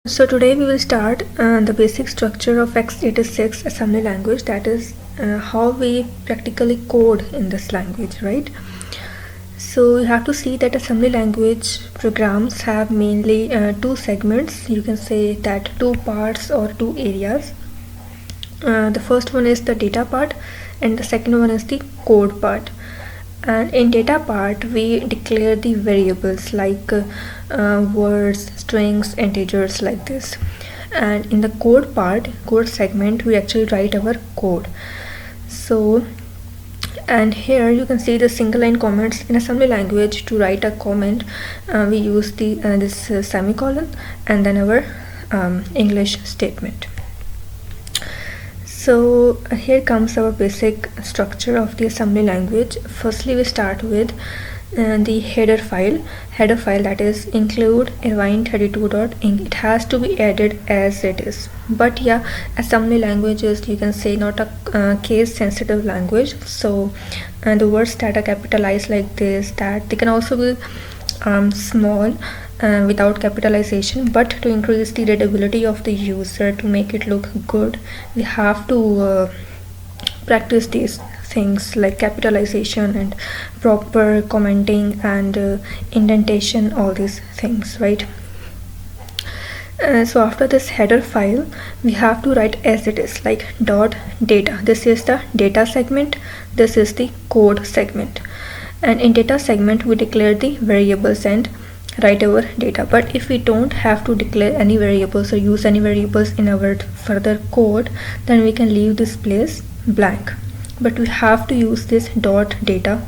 So today we will start the basic structure of x86 assembly language, that is how we practically code in this language, right? So you have to see that assembly language programs have mainly two segments. You can say that two parts or two areas. The first one is the data part and the second one is the code part. And in data part we declare the variables like words, strings, integers, like this. And in the code part, code segment, we actually write our code. So, and here you can see the single line comments. In assembly language, to write a comment we use the this semicolon and then our English statement. So here comes our basic structure of the assembly language. Firstly, we start with the header file that is include irvine32.inc. it has to be added as it is. But yeah, assembly language is, you can say, not a case sensitive language, so the words that are capitalized like this, that they can also be small without capitalization, but to increase the readability of the user, to make it look good, we have to practice these things like capitalization and proper commenting and indentation, all these things, right? So after this header file we have to write as it is, like dot data. This is the data segment, this is the code segment, and in data segment we declare the variables and write our data. But if we don't have to declare any variables or use any variables in our further code, then we can leave this place blank. But we have to use this dot data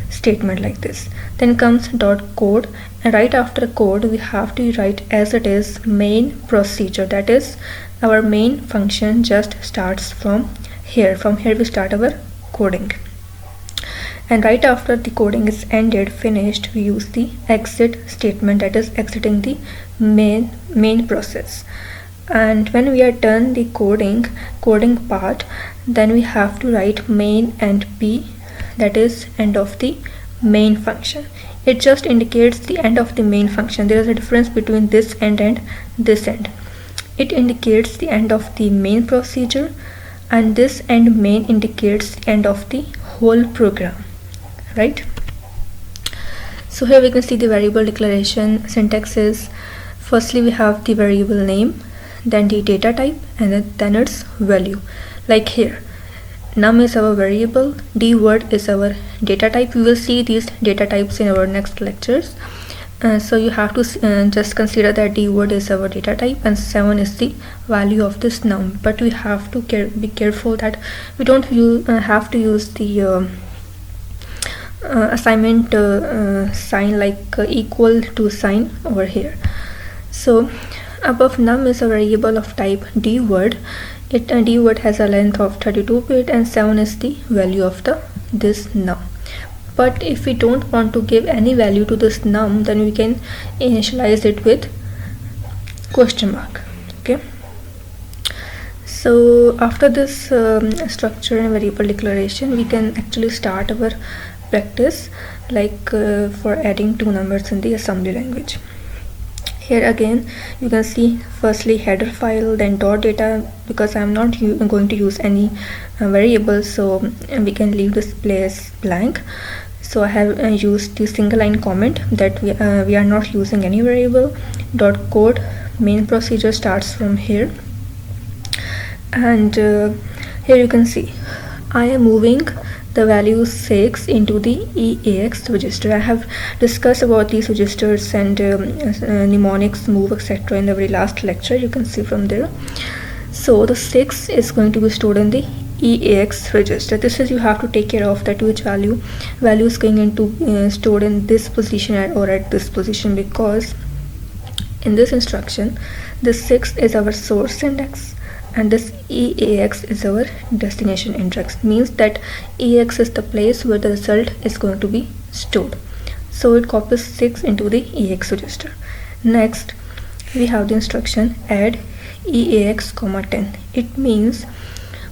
statement like this. Then comes dot code, and right after code we have to write as it is main procedure, that is our main function just starts from here. From here we start our coding, and right after the coding is ended, finished, we use the exit statement, that is exiting the main process. And when we are done the coding part, then we have to write main and p, that is end of the main function. It just indicates the end of the main function. There is a difference between this end and this end. It indicates the end of the main procedure, and this end main indicates the end of the whole program, right? So here we can see the variable declaration. Syntax is, firstly we have the variable name, then the data type, and then its value. Like here, num is our variable, dword is our data type. We will see these data types in our next lectures. So you have to just consider that dword is our data type and 7 is the value of this num. But we have to be careful that we don't have to use the assignment sign, like equal to sign over here. So above, num is a variable of type dword. Dword has a length of 32-bit and 7 is the value of this num. But if we don't want to give any value to this num, then we can initialize it with question mark. Okay, so after this structure and variable declaration, we can actually start our practice, like for adding two numbers in the assembly language. Here again you can see, firstly header file, then dot data. Because I am not going to use any variables, so we can leave this place blank. So I have used the single line comment that we are not using any variable. Dot code, main procedure starts from here, and here you can see I am moving the value 6 into the EAX register. I have discussed about these registers and mnemonics, move, etc. in the very last lecture. You can see from there. So the 6 is going to be stored in the EAX register. This is, you have to take care of that which value is going into stored in this position or at this position, because in this instruction this 6 is our source index and this EAX is our destination index. Means that EAX is the place where the result is going to be stored. So it copies 6 into the EAX register. Next we have the instruction add EAX, 10. It means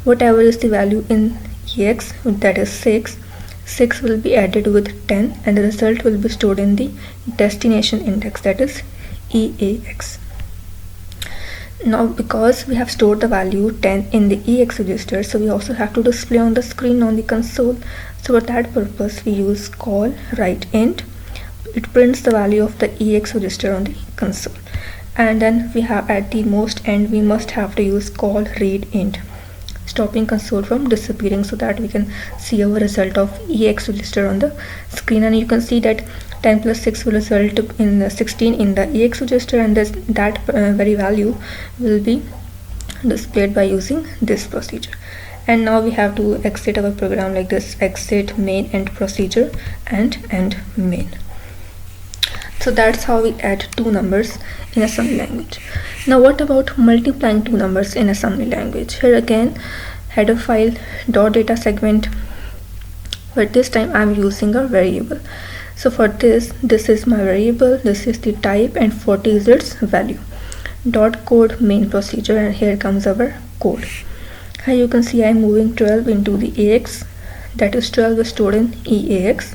whatever is the value in EAX, that is 6 will be added with 10 and the result will be stored in the destination index, that is EAX. Now because we have stored the value 10 in the EX register, so we also have to display on the screen on the console. So for that purpose we use call write int. It prints the value of the EX register on the console. And then we have at the most end we must have to use call read int, stopping console from disappearing so that we can see our result of EX register on the screen. And you can see that 10 plus 6 will result in 16 in the EX register, and that very value will be displayed by using this procedure. And now we have to exit our program like this: exit main end procedure and end main. So that's how we add two numbers in assembly language. Now what about multiplying two numbers in assembly language? Here again, header file .data segment, but this time I'm using a variable. So for this is my variable, this is the type, and 40 is its value. Code main procedure, and here comes our code. Here you can see I'm moving 12 into the AX, that is 12 is stored in EAX,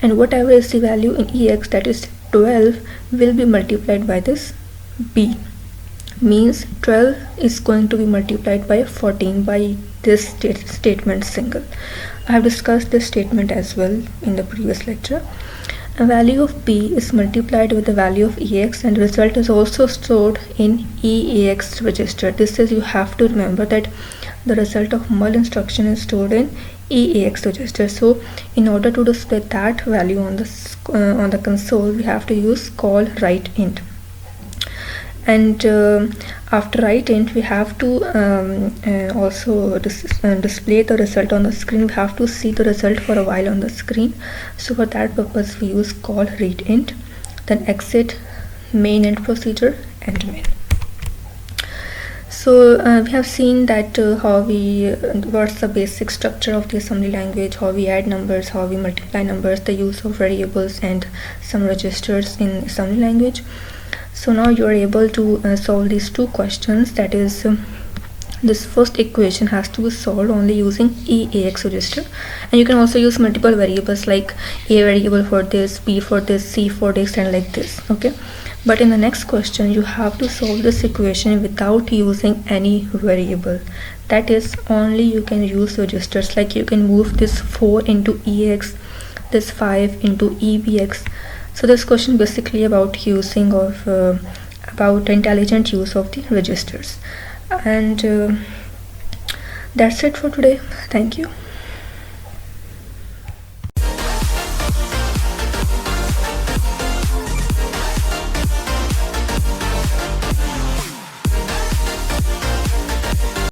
and whatever is the value in EX, that is 12, will be multiplied by this B. Means 12 is going to be multiplied by 14 by this statement single. I have discussed this statement as well in the previous lecture. A value of B is multiplied with the value of EX, and result is also stored in EAX register. This is, you have to remember that the result of mul instruction is stored in EAX register. So in order to display that value on the console, we have to use call write int. And after write int, we have to also display the result on the screen. We have to see the result for a while on the screen. So for that purpose we use call read int, then exit main end procedure, end main. So we have seen that what's the basic structure of the assembly language, how we add numbers, how we multiply numbers, the use of variables and some registers in assembly language. So now you are able to solve these two questions. That is, this first equation has to be solved only using EAX register, and you can also use multiple variables like A variable for this, B for this, C for this, and like this. Okay, but in the next question you have to solve this equation without using any variable. That is, only you can use registers, like you can move this 4 into EX, this 5 into EBX. So this question basically about using of about intelligent use of the registers. And that's it for today. Thank you.